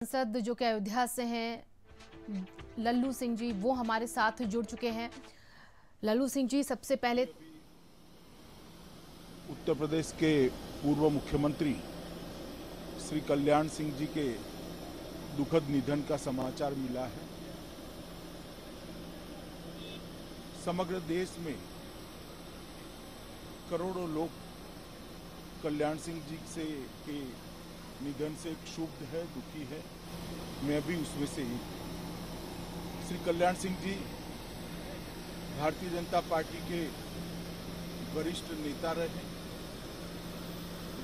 सांसद जो कि अयोध्या से हैं, लल्लू सिंह जी, वो हमारे साथ जुड़ चुके हैं। लल्लू सिंह जी, सबसे पहले उत्तर प्रदेश के पूर्व मुख्यमंत्री श्री कल्याण सिंह जी के दुखद निधन का समाचार मिला है। समग्र देश में करोड़ों लोग कल्याण सिंह जी के निधन से क्षुब्ध है, दुखी है। मैं भी उसमें से एक हूं। श्री कल्याण सिंह जी भारतीय जनता पार्टी के वरिष्ठ नेता रहे,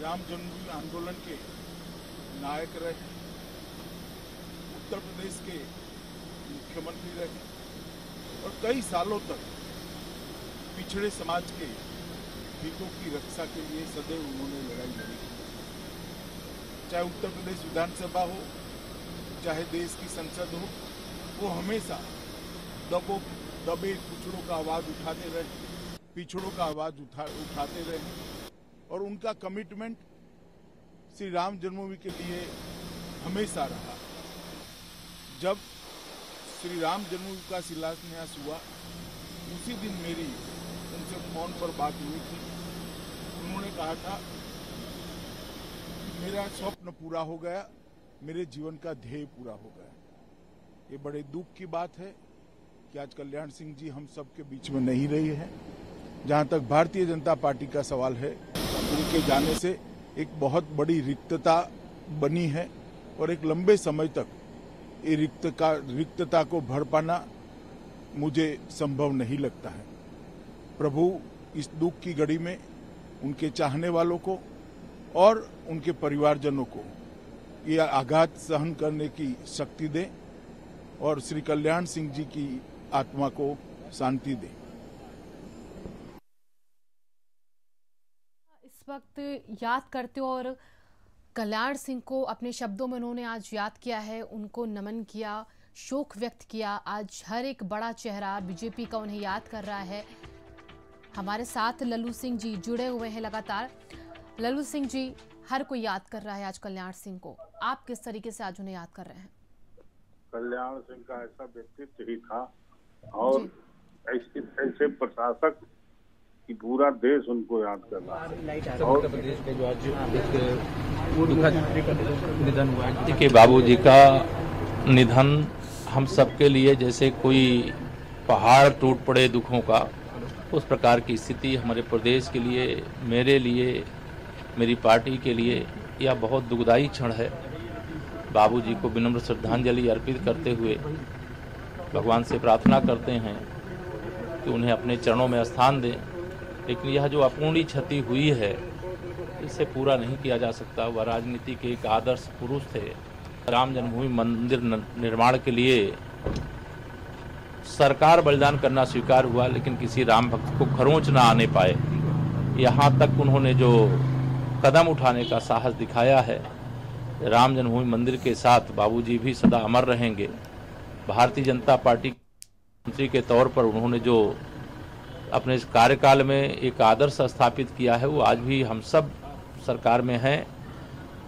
राम जन्मभूमि आंदोलन के नायक रहे, उत्तर प्रदेश के मुख्यमंत्री रहे और कई सालों तक पिछड़े समाज के हितों की रक्षा के लिए सदैव उन्होंने लड़ाई लड़ी। चाहे उत्तर प्रदेश विधानसभा हो, चाहे देश की संसद हो, वो हमेशा दबे पिछड़ों का आवाज उठाते रहे, पिछड़ों का आवाज उठाते रहे और उनका कमिटमेंट श्री राम जन्मभूमि के लिए हमेशा रहा। जब श्री राम जन्मभूमि का शिलान्यास हुआ, उसी दिन मेरी उनसे फोन पर बात हुई थी। उन्होंने कहा था कि मेरा स्वप्न पूरा हो गया, मेरे जीवन का ध्येय पूरा हो गया। ये बड़े दुख की बात है कि आज कल्याण सिंह जी हम सबके बीच में नहीं रही है। जहां तक भारतीय जनता पार्टी का सवाल है, उनके जाने से एक बहुत बड़ी रिक्तता बनी है और एक लंबे समय तक ये रिक्तता को भर पाना मुझे संभव नहीं लगता है। प्रभु इस दुख की घड़ी में उनके चाहने वालों को और उनके परिवारजनों को ये आघात सहन करने की शक्ति दें और श्री कल्याण सिंह जी की आत्मा को शांति दें। इस वक्त याद करते हो और कल्याण सिंह को अपने शब्दों में उन्होंने आज याद किया है, उनको नमन किया, शोक व्यक्त किया। आज हर एक बड़ा चेहरा बीजेपी का उन्हें याद कर रहा है। हमारे साथ लल्लू सिंह जी जुड़े हुए हैं लगातार। लल्लू सिंह जी, हर कोई याद कर रहा है आज कल्याण सिंह को, आप किस तरीके से आज उन्हें याद कर रहे हैं? कल्याण सिंह का ऐसा व्यक्तित्व ही था और ऐसे प्रशासक कि पूरा देश उनको याद कर रहा है। और उत्तर प्रदेश के जो आज दुखद निधन हुआ है, देखिए बाबूजी का निधन हम सबके लिए जैसे कोई पहाड़ टूट पड़े दुखों का, उस प्रकार की स्थिति हमारे प्रदेश के लिए, मेरे लिए, मेरी पार्टी के लिए यह बहुत दुखदायी क्षण है। बाबूजी को विनम्र श्रद्धांजलि अर्पित करते हुए भगवान से प्रार्थना करते हैं कि उन्हें अपने चरणों में स्थान दें। लेकिन यह जो अपूर्णीय क्षति हुई है, इसे पूरा नहीं किया जा सकता। वह राजनीति के एक आदर्श पुरुष थे। राम जन्मभूमि मंदिर निर्माण के लिए सरकार बलिदान करना स्वीकार हुआ, लेकिन किसी राम भक्त को खरोंच ना आने पाए। यहाँ तक उन्होंने जो कदम उठाने का साहस दिखाया है, राम जन्मभूमि मंदिर के साथ बाबूजी भी सदा अमर रहेंगे। भारतीय जनता पार्टी मंत्री के तौर पर उन्होंने जो अपने इस कार्यकाल में एक आदर्श स्थापित किया है, वो आज भी हम सब सरकार में हैं।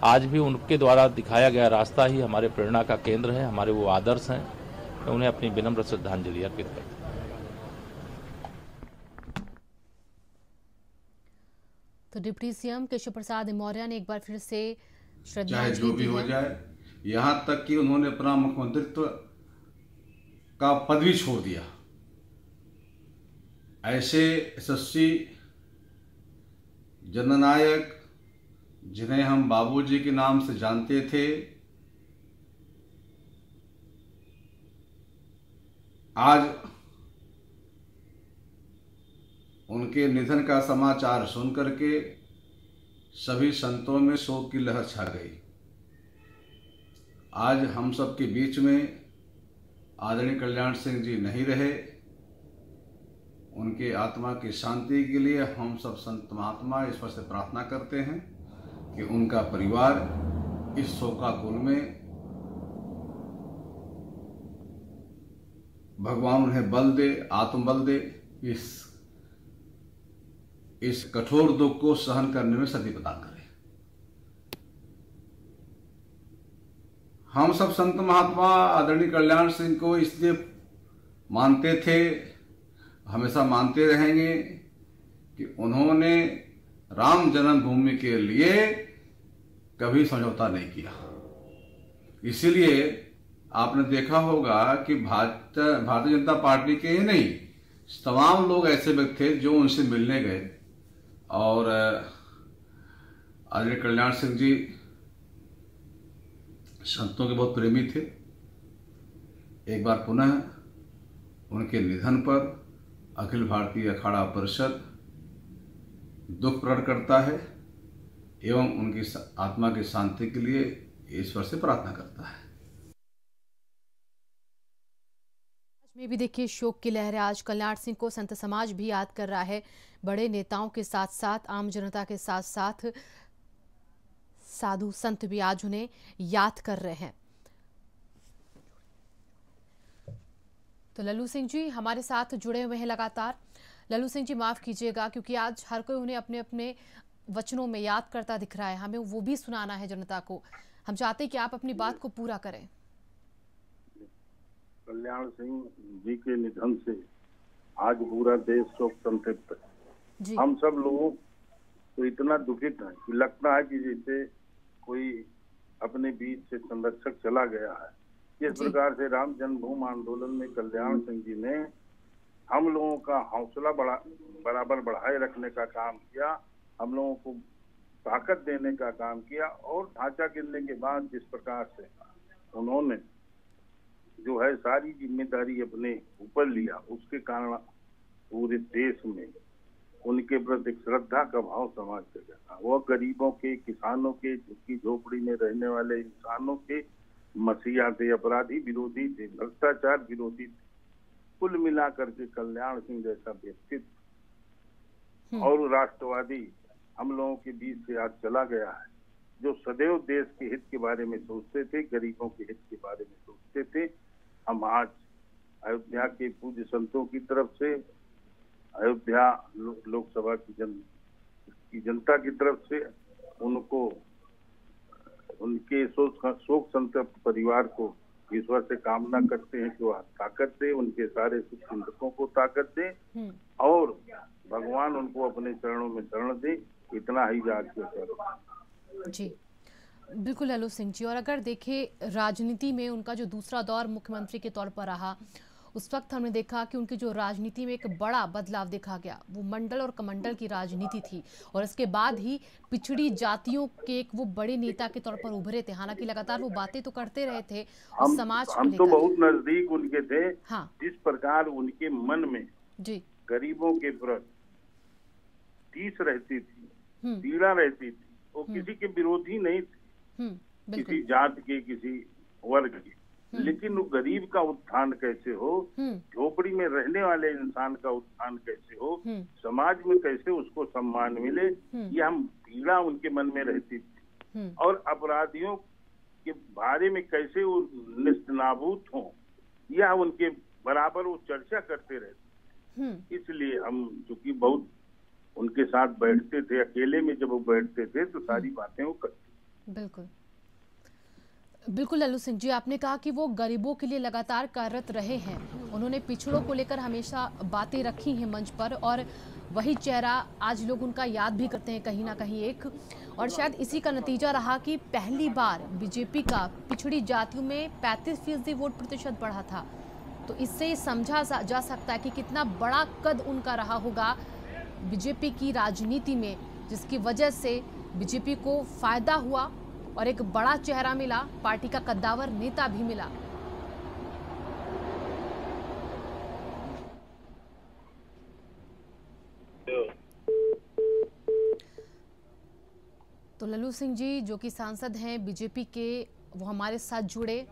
आज भी उनके द्वारा दिखाया गया रास्ता ही हमारे प्रेरणा का केंद्र है, हमारे वो आदर्श हैं। मैं उन्हें अपनी विनम्र श्रद्धांजलि अर्पित करता हूँ। तो डिप्टी सीएम केशव प्रसाद मौर्य ने एक बार फिर से श्रद्धांजलि चाहे जो भी हो जाए, यहाँ तक कि उन्होंने अपना मुख्यमंत्रित्व का पद भी छोड़ दिया। ऐसे यशस्वी जननायक जिन्हें हम बाबूजी के नाम से जानते थे, आज उनके निधन का समाचार सुनकर के सभी संतों में शोक की लहर छा गई। आज हम सब के बीच में आदरणीय कल्याण सिंह जी नहीं रहे। उनके आत्मा की शांति के लिए हम सब संत महात्मा ईश्वर से प्रार्थना करते हैं कि उनका परिवार इस शोकाकुल में भगवान उन्हें बल दे, आत्मबल दे, इस कठोर दुख को सहन करने में सदी प्रदान करे। हम सब संत महात्मा आदरणीय कल्याण सिंह को इसलिए मानते थे, हमेशा मानते रहेंगे कि उन्होंने राम जन्मभूमि के लिए कभी समझौता नहीं किया। इसीलिए आपने देखा होगा कि भारतीय जनता पार्टी के ही नहीं, तमाम लोग ऐसे व्यक्ति थे जो उनसे मिलने गए। और आदरणीय कल्याण सिंह जी संतों के बहुत प्रेमी थे। एक बार पुनः उनके निधन पर अखिल भारतीय अखाड़ा परिषद दुख प्रकट करता है एवं उनकी आत्मा की शांति के लिए ईश्वर से प्रार्थना करता है। में भी देखिए शोक की लहर है। आज कल्याण सिंह को संत समाज भी याद कर रहा है। बड़े नेताओं के साथ साथ आम जनता के साथ साथ साधु संत भी आज उन्हें याद कर रहे हैं। तो लल्लू सिंह जी हमारे साथ जुड़े हुए हैं लगातार। लल्लू सिंह जी माफ कीजिएगा क्योंकि आज हर कोई उन्हें अपने अपने वचनों में याद करता दिख रहा है, हमें वो भी सुनाना है जनता को। हम चाहते हैं कि आप अपनी बात को पूरा करें। कल्याण सिंह जी के निधन से आज पूरा देश शोक संतप्त है। हम सब लोग तो इतना दुखित हैं कि लगता है कि जैसे कोई अपने बीच से संरक्षक चला गया है। जिस प्रकार से राम जन्मभूमि आंदोलन में कल्याण सिंह जी ने हम लोगों का हौसला बराबर बढ़ाए रखने का काम किया, हम लोगों को ताकत देने का काम किया, और ढांचा गिरने के बाद जिस प्रकार से उन्होंने जो है सारी जिम्मेदारी अपने ऊपर लिया, उसके कारण पूरे देश में उनके प्रति श्रद्धा का भाव समाज से गया। वो गरीबों के, किसानों के, झुग्गी झोपड़ी में रहने वाले इंसानों के मसीहा थे, अपराधी विरोधी थे, भ्रष्टाचार विरोधी थे। कुल मिलाकर के कल्याण सिंह जैसा व्यक्तित्व और राष्ट्रवादी हम लोगों के बीच से आज चला गया है, जो सदैव देश के हित के बारे में सोचते थे, गरीबों के हित के बारे में सोचते थे। हम आज अयोध्या के पूज्य संतों की तरफ से, अयोध्या लोकसभा की जनता की तरफ से उनको, उनके शोक संतप्त परिवार को ईश्वर से कामना करते हैं कि वह ताकत दे, उनके सारे चिंतकों को ताकत दे और भगवान उनको अपने चरणों में शरण दे। इतना ही याद किया जी। बिल्कुल लल्लू सिंह जी, और अगर देखें राजनीति में उनका जो दूसरा दौर मुख्यमंत्री के तौर पर रहा, उस वक्त हमने देखा कि उनकी जो राजनीति में एक बड़ा बदलाव देखा गया, वो मंडल और कमंडल की राजनीति थी, और इसके बाद ही पिछड़ी जातियों के एक वो बड़े नेता के तौर पर उभरे थे। हालांकि लगातार वो बातें तो करते रहे थे उस समाज को हम तो बहुत नजदीक उनके थे। हाँ। जिस प्रकार उनके मन में जी गरीबों के प्रति टीस रहती थी, पीड़ा रहती थी, वो किसी के विरोधी नहीं थे, किसी जात के, किसी वर्ग के, लेकिन वो गरीब का उत्थान कैसे हो, झोपड़ी में रहने वाले इंसान का उत्थान कैसे हो, समाज में कैसे उसको सम्मान मिले, ये हम पीड़ा उनके मन में रहती थी। और अपराधियों के बारे में कैसे वो निस्तनाबूद हो, यह उनके बराबर वो चर्चा करते रहते। इसलिए हम चूंकि बहुत उनके साथ बैठते थे, अकेले में जब वो बैठते थे तो सारी बातें वो करते। बिल्कुल बिल्कुल लल्लू सिंह जी, आपने कहा कि वो गरीबों के लिए लगातार कार्यरत रहे हैं। उन्होंने पिछड़ों को लेकर हमेशा बातें रखी हैं मंच पर, और वही चेहरा आज लोग उनका याद भी करते हैं कहीं ना कहीं एक। और शायद इसी का नतीजा रहा कि पहली बार बीजेपी का पिछड़ी जातियों में 35% वोट प्रतिशत बढ़ा था। तो इससे समझा जा सकता है कि कितना बड़ा कद उनका रहा होगा बीजेपी की राजनीति में, जिसकी वजह से बीजेपी को फायदा हुआ और एक बड़ा चेहरा मिला, पार्टी का कद्दावर नेता भी मिला। तो लल्लू सिंह जी जो कि सांसद हैं बीजेपी के, वो हमारे साथ जुड़े,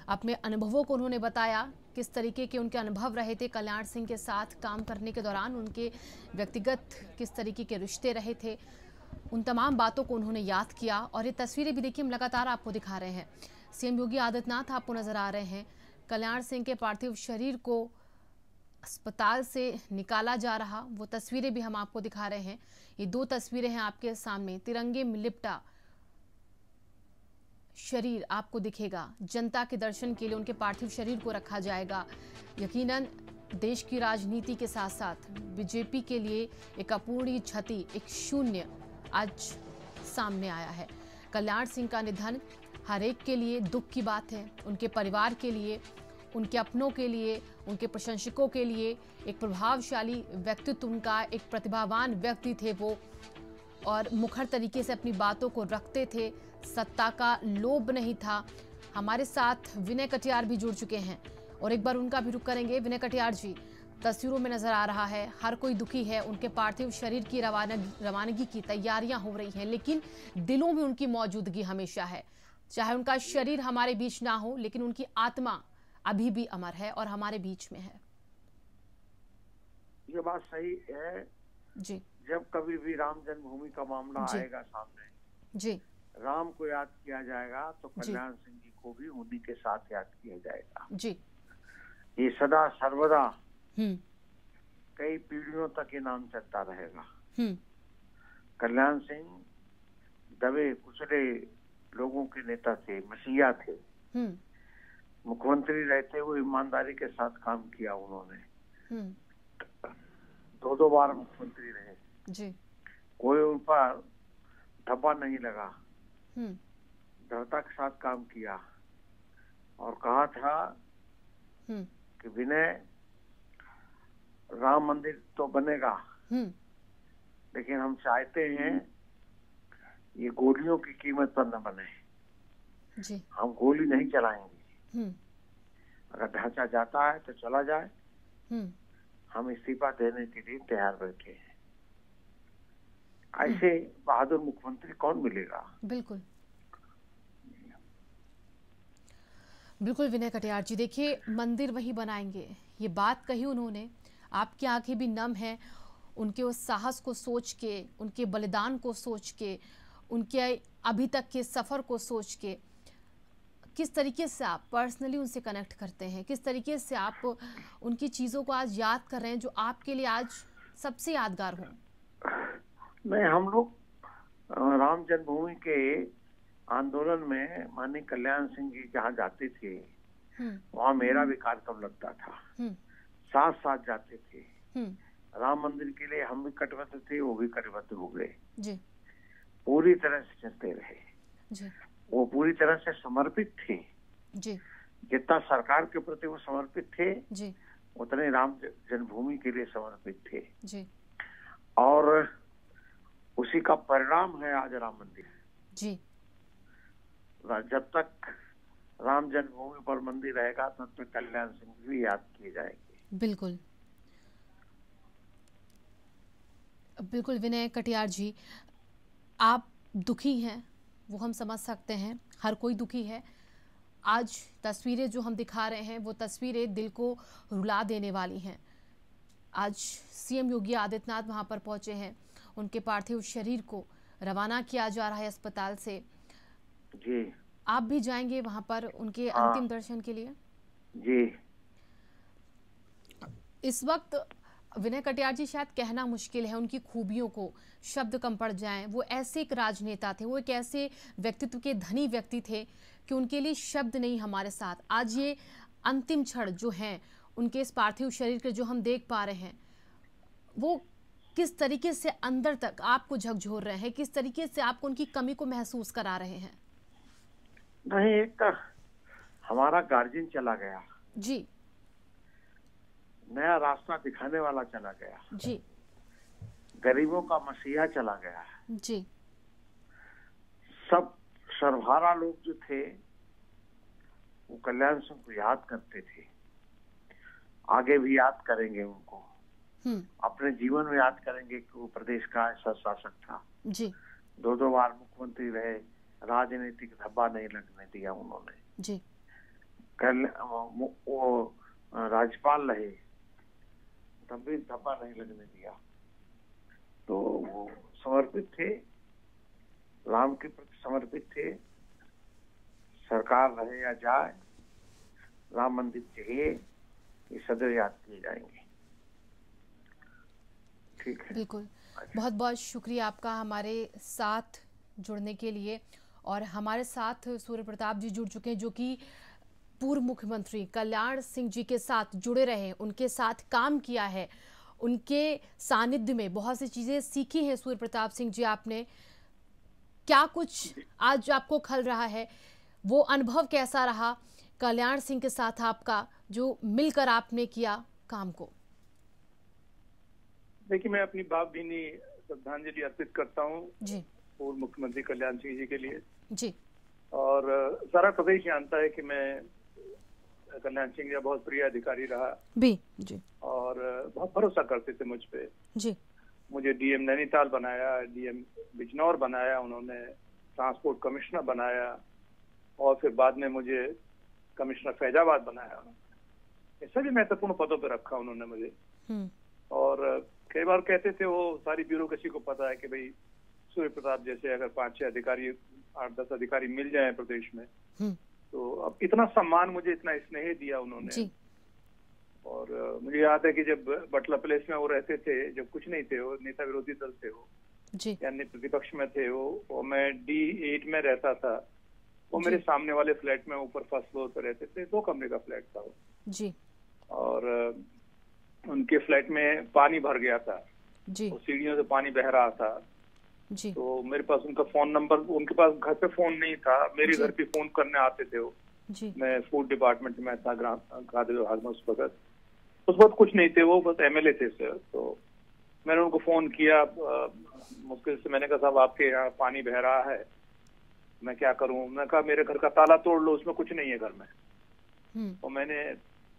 अपने अनुभवों को उन्होंने बताया, किस तरीके के उनके अनुभव रहे थे कल्याण सिंह के साथ काम करने के दौरान, उनके व्यक्तिगत किस तरीके के रिश्ते रहे थे, उन तमाम बातों को उन्होंने याद किया। और ये तस्वीरें भी देखिए हम लगातार आपको दिखा रहे हैं। सीएम योगी आदित्यनाथ आपको नजर आ रहे हैं, कल्याण सिंह के पार्थिव शरीर को अस्पताल से निकाला जा रहा, वो तस्वीरें भी हम आपको दिखा रहे हैं। ये दो तस्वीरें हैं आपके सामने, तिरंगे में लिपटा शरीर आपको दिखेगा, जनता के दर्शन के लिए उनके पार्थिव शरीर को रखा जाएगा। यकीनन देश की राजनीति के साथ साथ बीजेपी के लिए एक अपूर्णीय क्षति, एक शून्य आज सामने आया है। कल्याण सिंह का निधन हर एक के लिए दुख की बात है, उनके परिवार के लिए, उनके अपनों के लिए, उनके प्रशंसकों के लिए। एक प्रभावशाली व्यक्तित्व उनका, एक प्रतिभावान व्यक्ति थे वो, और मुखर तरीके से अपनी बातों को रखते थे, सत्ता का लोभ नहीं था। हमारे साथ विनय कटियार भी जुड़ चुके हैं और एक बार उनका भी रुख करेंगे। विनय कटियार जी, तस्वीरों में नजर आ रहा है हर कोई दुखी है, उनके पार्थिव शरीर की रवानगी की तैयारियां हो रही हैं, लेकिन दिलों में उनकी मौजूदगी हमेशा है। चाहे उनका शरीर हमारे बीच ना हो, लेकिन उनकी आत्मा अभी भी अमर है और हमारे बीच में है। ये बात सही है जी। जब कभी भी राम जन्मभूमि का मामला आएगा सामने, जी, राम को याद किया जाएगा तो कल्याण सिंह जी को भी उन्हीं के साथ याद किया जाएगा। जी, ये सदा सर्वदा कई पीढ़ियों तक ये नाम चलता रहेगा। कल्याण सिंह दबे कुचले लोगों के नेता थे, मसीहा थे। मुख्यमंत्री रहते हुए ईमानदारी के साथ काम किया उन्होंने। 2 बार मुख्यमंत्री रहे जी। कोई उन पर धब्बा नहीं लगा, दृढ़ता के साथ काम किया और कहा था कि विनय, राम मंदिर तो बनेगा लेकिन हम चाहते हैं ये गोलियों की कीमत पर न बने जी। हम गोली नहीं चलाएंगे, अगर ढांचा जाता है तो चला जाए, हम इस्तीफा देने के लिए तैयार बैठे हैं। ऐसे बहादुर मुख्यमंत्री कौन मिलेगा? बिल्कुल बिल्कुल विनय कटियार जी, देखिए मंदिर वही बनाएंगे, ये बात कही उन्होंने। आपकी आंखें भी नम हैं उनके उस साहस को सोच के, उनके बलिदान को सोच के, उनके अभी तक के सफर को सोच के। किस तरीके से आप पर्सनली उनसे कनेक्ट करते हैं, किस तरीके से आप उनकी चीज़ों को आज याद कर रहे हैं जो आपके लिए आज सबसे यादगार हो? नहीं, हम लोग राम जन्मभूमि के आंदोलन में माननीय कल्याण सिंह जी जहाँ जाते थे वहाँ मेरा भी कार्यक्रम लगता था, साथ साथ जाते थे। राम मंदिर के लिए हम भी कटिबद्ध थे, वो भी कटिबद्ध हो गए जी। पूरी तरह से चलते रहे जी। वो पूरी तरह से समर्पित थे जी। जितना सरकार के प्रति वो समर्पित थे जी, उतने राम जन्मभूमि के लिए समर्पित थे जी। और उसी का परिणाम है आज राम मंदिर जी। जब तक राम जन्मभूमि पर मंदिर रहेगा तब तक कल्याण सिंह भी याद किए जाएंगे। बिल्कुल बिल्कुल विनय कटियार जी, आप दुखी हैं वो हम समझ सकते हैं, हर कोई दुखी है। आज तस्वीरें जो हम दिखा रहे हैं वो तस्वीरें दिल को रुला देने वाली हैं। आज सीएम योगी आदित्यनाथ वहां पर पहुंचे हैं, उनके पार्थिव शरीर को रवाना किया जा रहा है अस्पताल से जी। आप भी जाएंगे वहां पर उनके अंतिम दर्शन के लिए जी। इस वक्त विनय कटियार जी शायद कहना मुश्किल है उनकी खूबियों को, शब्द कम पड़ जाएं। वो ऐसे एक राजनेता थे, वो एक ऐसे व्यक्तित्व के धनी व्यक्ति थे कि उनके लिए शब्द नहीं हमारे साथ। आज ये अंतिम क्षण जो हैं उनके इस पार्थिव शरीर के जो हम देख पा रहे हैं, वो किस तरीके से अंदर तक आपको झकझोर रहे हैं, किस तरीके से आपको उनकी कमी को महसूस करा रहे हैं? नहीं, एक हमारा गार्जियन चला गया जी, नया रास्ता दिखाने वाला चला गया जी, गरीबों का मसीहा चला गया जी। सब सर्वहारा लोग जो थे वो कल्याण सिंह को याद करते थे, आगे भी याद करेंगे उनको, अपने जीवन में याद करेंगे कि वो प्रदेश का ऐसा शासक था जी। 2 बार मुख्यमंत्री रहे, राजनीतिक धब्बा नहीं लगने दिया उन्होंने जी। कल वो राज्यपाल रहे तब भी धब्बा नहीं लगने दिया। तो वो समर्पित थे, राम के प्रति समर्पित थे। सरकार रहे या जाए, राम मंदिर चाहिए, ये सदैव याद किए जाएंगे। ठीक है, बिल्कुल। बहुत बहुत शुक्रिया आपका हमारे साथ जुड़ने के लिए और हमारे साथ सूर्य प्रताप जी जुड़ चुके हैं, जो कि पूर्व मुख्यमंत्री कल्याण सिंह जी के साथ जुड़े रहे, उनके साथ काम किया है, उनके सानिध्य में बहुत सी चीजें सीखी हैं। सूर्य प्रताप सिंह जी, आपने क्या कुछ आज आपको खल रहा है, वो अनुभव कैसा रहा कल्याण सिंह के साथ आपका, जो मिलकर आपने किया काम को? देखिए, मैं अपनी भावभीनी श्रद्धांजलि अर्पित करता हूँ जी पूर्व मुख्यमंत्री कल्याण सिंह जी के लिए जी। और सारा प्रदेश जानता है कि मैं कल्याण सिंह का बहुत प्रिय अधिकारी रहा भी जी, और बहुत भरोसा करते थे मुझ पे जी। मुझे डीएम नैनीताल बनाया, डीएम बिजनौर बनाया, उन्होंने ट्रांसपोर्ट कमिश्नर बनाया और फिर बाद में मुझे कमिश्नर फैजाबाद बनाया। ये सभी महत्वपूर्ण पदों पर रखा उन्होंने मुझे। और कई बार कहते थे, वो सारी ब्यूरोक्रेसी को पता है कि भाई सूर्य प्रताप जैसे अगर 5-6 अधिकारी, 8-10 अधिकारी मिल जाए प्रदेश में, तो अब इतना सम्मान मुझे, इतना स्नेह दिया उन्होंने। और मुझे याद है कि जब बटला प्लेस में वो रहते थे, जब कुछ नहीं थे, वो नेता विरोधी दल थे वो, यानी प्रतिपक्ष में थे वो, और मैं D8 में रहता था। वो मेरे सामने वाले फ्लैट में ऊपर फर्स्ट फ्लोर पे रहते थे, 2 कमरे का फ्लैट था वो जी। और उनके फ्लैट में पानी भर गया था जी, और सीढ़ियों से पानी बह रहा था जी। तो मेरे पास उनका फोन नंबर, उनके पास घर पे फोन नहीं था, मेरे घर पे फोन करने आते थे वो जी। मैं फूड डिपार्टमेंट में था, खाद्य विभाग में उस वक्त कुछ नहीं थे, वो बस MLA थे सर। तो मैंने उनको फोन किया मुश्किल से, मैंने कहा साहब आपके यहाँ पानी बह रहा है, मैं क्या करूं? मैं कहा मेरे घर का ताला तोड़ लो, उसमें कुछ नहीं है घर में। और मैंने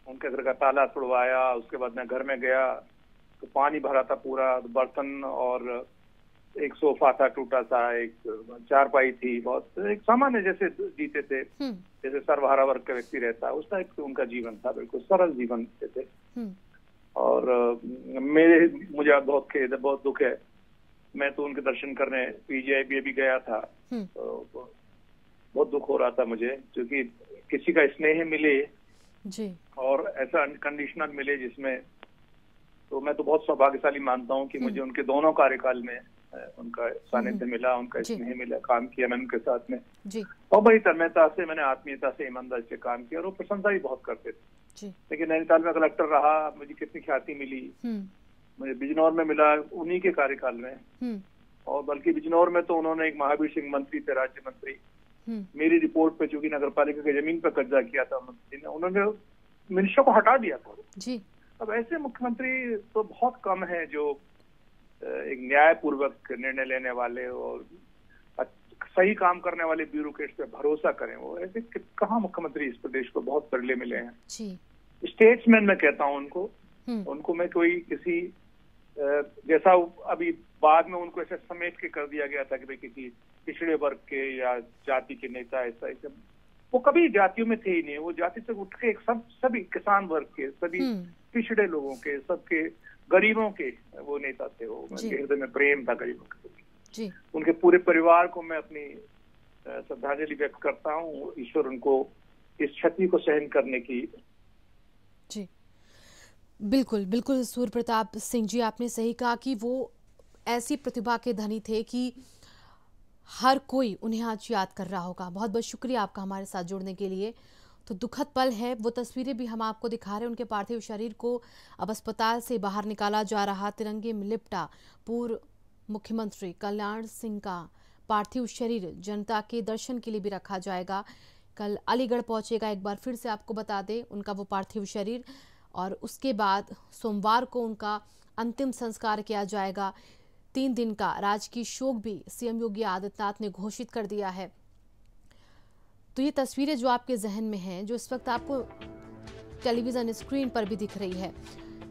उनके घर का ताला तोड़वाया, उसके बाद मैं घर में गया तो पानी भरा था पूरा, बर्तन और एक सोफा था टूटा सा, एक चारपाई थी, बहुत एक सामान्य जैसे जीते थे, जैसे सर्वहारा वर्ग का व्यक्ति रहता है उस टाइप से उनका जीवन था, बिल्कुल सरल जीवन जीते थे। और मुझे बहुत खेद है, बहुत दुख है, मैं तो उनके दर्शन करने PGI भी गया था, तो बहुत दुख हो रहा था मुझे, क्योंकि किसी का स्नेह मिले जी और ऐसा अनकंडीशनल मिले जिसमें, तो मैं तो बहुत सौभाग्यशाली मानता हूँ कि मुझे उनके दोनों कार्यकाल में उनका सानिध्य मिला, उनका स्नेह मिला, काम किया मैंने उनके साथ में जी। और बड़ी तन्मयता से, मैंने आत्मीयता से, ईमानदारी से काम किया और वो प्रशंसा भी बहुत करते थे। लेकिन नैनीताल में कलेक्टर रहा, मुझे कितनी ख्याति मिली, मुझे बिजनौर में मिला उन्हीं के कार्यकाल में, और बल्कि बिजनौर में तो उन्होंने एक महावीर सिंह मंत्री थे, राज्य मंत्री, मेरी रिपोर्ट पे चूंकि नगर पालिका की जमीन पर कब्जा किया था मंत्री ने, उन्होंने मिनिस्टर को हटा दिया था जी। अब ऐसे मुख्यमंत्री तो बहुत कम है जो एक न्यायपूर्वक निर्णय लेने वाले और सही काम करने वाले ब्यूरोक्रेट पे भरोसा करें। वो ऐसे कहाँ मुख्यमंत्री इस प्रदेश को बहुत विरले मिले हैं। स्टेट्समैन मैं कहता हूँ उनको मैं कोई किसी जैसा अभी बाद में उनको ऐसे समेट के कर दिया गया था कि भाई किसी पिछड़े वर्ग के या जाति के नेता, ऐसा वो कभी जातियों में थे ही नहीं। वो जाति से उठ के सभी किसान वर्ग के, सभी पिछड़े लोगों के, सबके गरीबों के वो नेता थे। वो हृदय में प्रेम था गरीबों के प्रति। उनके पूरे परिवार को मैं अपनी श्रद्धांजलि व्यक्त करता हूँ। ईश्वर उनको इस क्षति को सहन करने की। जी बिल्कुल बिल्कुल सूर्य प्रताप सिंह जी, आपने सही कहा कि वो ऐसी प्रतिभा के धनी थे कि हर कोई उन्हें आज याद कर रहा होगा। बहुत बहुत शुक्रिया आपका हमारे साथ जुड़ने के लिए। तो दुखद पल है, वो तस्वीरें भी हम आपको दिखा रहे हैं। उनके पार्थिव शरीर को अब अस्पताल से बाहर निकाला जा रहा, तिरंगे में लिपटा पूर्व मुख्यमंत्री कल्याण सिंह का पार्थिव शरीर जनता के दर्शन के लिए भी रखा जाएगा। कल अलीगढ़ पहुंचेगा, एक बार फिर से आपको बता दें, उनका वो पार्थिव शरीर, और उसके बाद सोमवार को उनका अंतिम संस्कार किया जाएगा। 3 दिन का राजकीय शोक भी सीएम योगी आदित्यनाथ ने घोषित कर दिया है। तो ये तस्वीरें जो आपके जहन में हैं, जो इस वक्त आपको टेलीविजन स्क्रीन पर भी दिख रही है,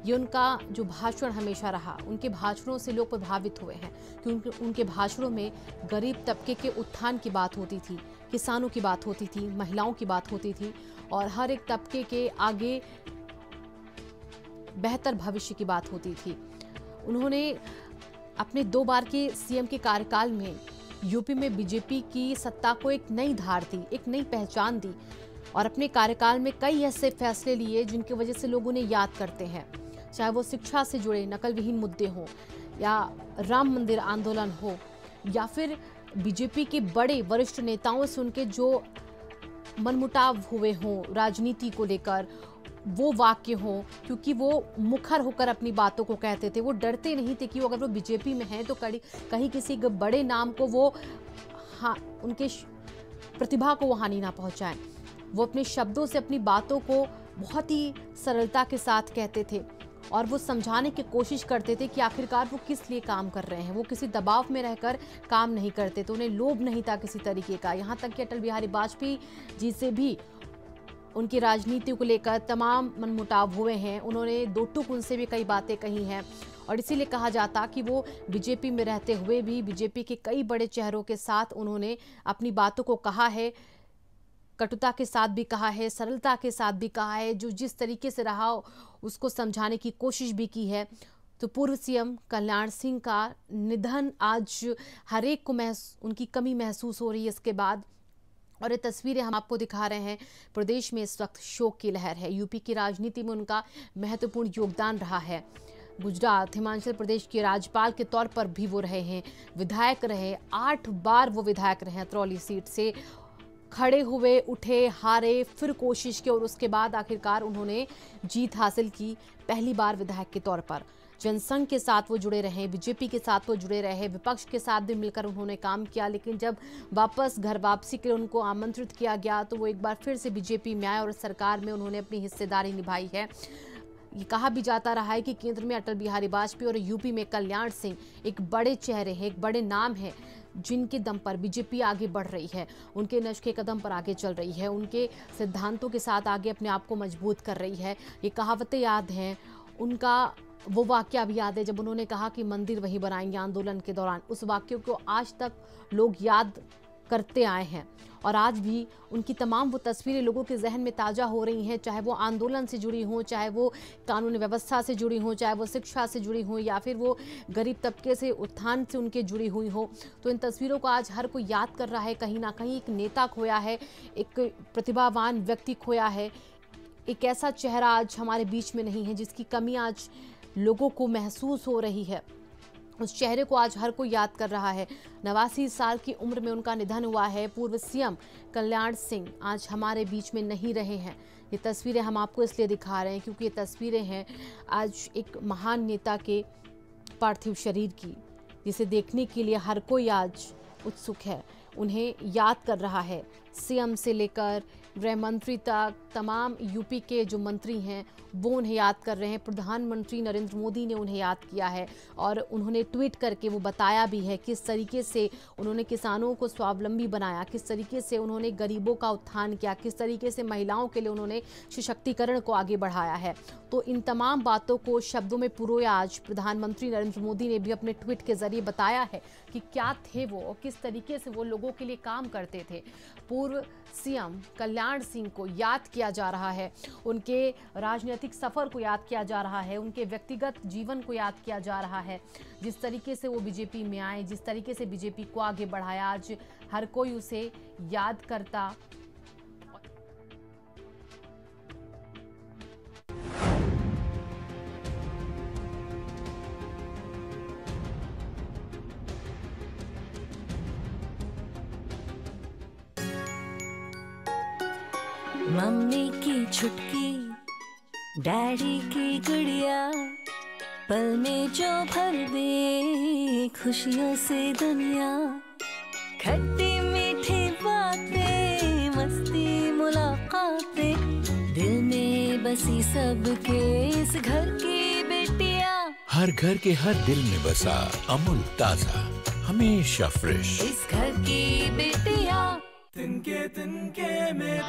ये उनका जो भाषण हमेशा रहा। उनके भाषणों से लोग प्रभावित हुए हैं क्योंकि उनके भाषणों में गरीब तबके के उत्थान की बात होती थी, किसानों की बात होती थी, महिलाओं की बात होती थी, और हर एक तबके के आगे बेहतर भविष्य की बात होती थी। उन्होंने अपने 2 बार के सीएम के कार्यकाल में यूपी में बीजेपी की सत्ता को एक नई धार दी, एक नई पहचान दी, और अपने कार्यकाल में कई ऐसे फैसले लिए जिनकी वजह से लोग उन्हें याद करते हैं। चाहे वो शिक्षा से जुड़े नकल विहीन मुद्दे हों, या राम मंदिर आंदोलन हो, या फिर बीजेपी के बड़े वरिष्ठ नेताओं से उनके जो मनमुटाव हुए हों राजनीति को लेकर, वो वाक्य हों, क्योंकि वो मुखर होकर अपनी बातों को कहते थे। वो डरते नहीं थे कि वो अगर वो बीजेपी में हैं तो कहीं किसी बड़े नाम को वो उनके प्रतिभा को वो हानि ना पहुंचाएं। वो अपने शब्दों से अपनी बातों को बहुत ही सरलता के साथ कहते थे और वो समझाने की कोशिश करते थे कि आखिरकार वो किस लिए काम कर रहे हैं। वो किसी दबाव में रहकर काम नहीं करते थे, उन्हें लोभ नहीं था किसी तरीके का। यहाँ तक कि अटल बिहारी वाजपेयी जी से भी उनकी राजनीति को लेकर तमाम मनमुटाव हुए हैं। उन्होंने दो टूक उनसे भी कई बातें कही हैं और इसीलिए कहा जाता कि वो बीजेपी में रहते हुए भी बीजेपी के कई बड़े चेहरों के साथ उन्होंने अपनी बातों को कहा है, कटुता के साथ भी कहा है, सरलता के साथ भी कहा है, जो जिस तरीके से रहा उसको समझाने की कोशिश भी की है। तो पूर्व सीएम कल्याण सिंह का निधन आज हर एक को उनकी कमी महसूस हो रही है इसके बाद। और ये तस्वीरें हम आपको दिखा रहे हैं। प्रदेश में इस वक्त शोक की लहर है। यूपी की राजनीति में उनका महत्वपूर्ण योगदान रहा है। गुजरात, हिमाचल प्रदेश के राज्यपाल के तौर पर भी वो रहे हैं, विधायक रहे, 8 बार वो विधायक रहे। अतरौली सीट से खड़े हुए, उठे, हारे, फिर कोशिश की और उसके बाद आखिरकार उन्होंने जीत हासिल की। पहली बार विधायक के तौर पर जनसंघ के साथ वो जुड़े रहे, बीजेपी के साथ वो जुड़े रहे, विपक्ष के साथ भी मिलकर उन्होंने काम किया। लेकिन जब वापस घर वापसी के लिए उनको आमंत्रित किया गया तो वो एक बार फिर से बीजेपी में आए और सरकार में उन्होंने अपनी हिस्सेदारी निभाई है। ये कहा भी जाता रहा है कि केंद्र में अटल बिहारी वाजपेयी और यूपी में कल्याण सिंह एक बड़े चेहरे हैं, एक बड़े नाम हैं, जिनके दम पर बीजेपी आगे बढ़ रही है, उनके नक्श के कदम पर आगे चल रही है, उनके सिद्धांतों के साथ आगे अपने आप को मजबूत कर रही है। ये कहावतें याद हैं, उनका वो वाक्य भी याद है जब उन्होंने कहा कि मंदिर वही बनाएंगे आंदोलन के दौरान। उस वाक्य को आज तक लोग याद करते आए हैं और आज भी उनकी तमाम वो तस्वीरें लोगों के जहन में ताज़ा हो रही हैं, चाहे वो आंदोलन से जुड़ी हों, चाहे वो कानून व्यवस्था से जुड़ी हों, चाहे वो शिक्षा से जुड़ी हों या फिर वो गरीब तबके से उत्थान से उनके जुड़ी हुई हो। तो इन तस्वीरों को आज हर कोई याद कर रहा है। कहीं ना कहीं एक नेता खोया है, एक प्रतिभावान व्यक्ति खोया है, एक ऐसा चेहरा आज हमारे बीच में नहीं है जिसकी कमी आज लोगों को महसूस हो रही है। उस चेहरे को आज हर कोई याद कर रहा है। 89 साल की उम्र में उनका निधन हुआ है। पूर्व सीएम कल्याण सिंह आज हमारे बीच में नहीं रहे हैं। ये तस्वीरें हम आपको इसलिए दिखा रहे हैं क्योंकि ये तस्वीरें हैं आज एक महान नेता के पार्थिव शरीर की, जिसे देखने के लिए हर कोई आज उत्सुक है, उन्हें याद कर रहा है। सीएम से लेकर गृह मंत्री तक तमाम यूपी के जो मंत्री हैं वो उन्हें याद कर रहे हैं। प्रधानमंत्री नरेंद्र मोदी ने उन्हें याद किया है और उन्होंने ट्वीट करके वो बताया भी है किस तरीके से उन्होंने किसानों को स्वावलंबी बनाया, किस तरीके से उन्होंने गरीबों का उत्थान किया, किस तरीके से महिलाओं के लिए उन्होंने सशक्तिकरण को आगे बढ़ाया है। तो इन तमाम बातों को शब्दों में पुरोया आज प्रधानमंत्री नरेंद्र मोदी ने भी अपने ट्वीट के जरिए बताया है कि क्या थे वो और किस तरीके से वो लोगों के लिए काम करते थे। पूर्व सीएम कल्याण सिंह को याद किया जा रहा है, उनके राजनीतिक सफर को याद किया जा रहा है, उनके व्यक्तिगत जीवन को याद किया जा रहा है। जिस तरीके से वो बीजेपी में आए, जिस तरीके से बीजेपी को आगे बढ़ाया, आज हर कोई उसे याद करता। मम्मी की छुटकी, डैडी की गुड़िया, पल में जो भर दे खुशियों से दुनिया। खट्टी मीठी बातें, मस्ती मुलाकातें, दिल में बसी सबके इस घर की बेटियां। हर घर के हर दिल में बसा अमूल ताजा, हमेशा फ्रेश। इस घर की बेटियां तिनके तिनके में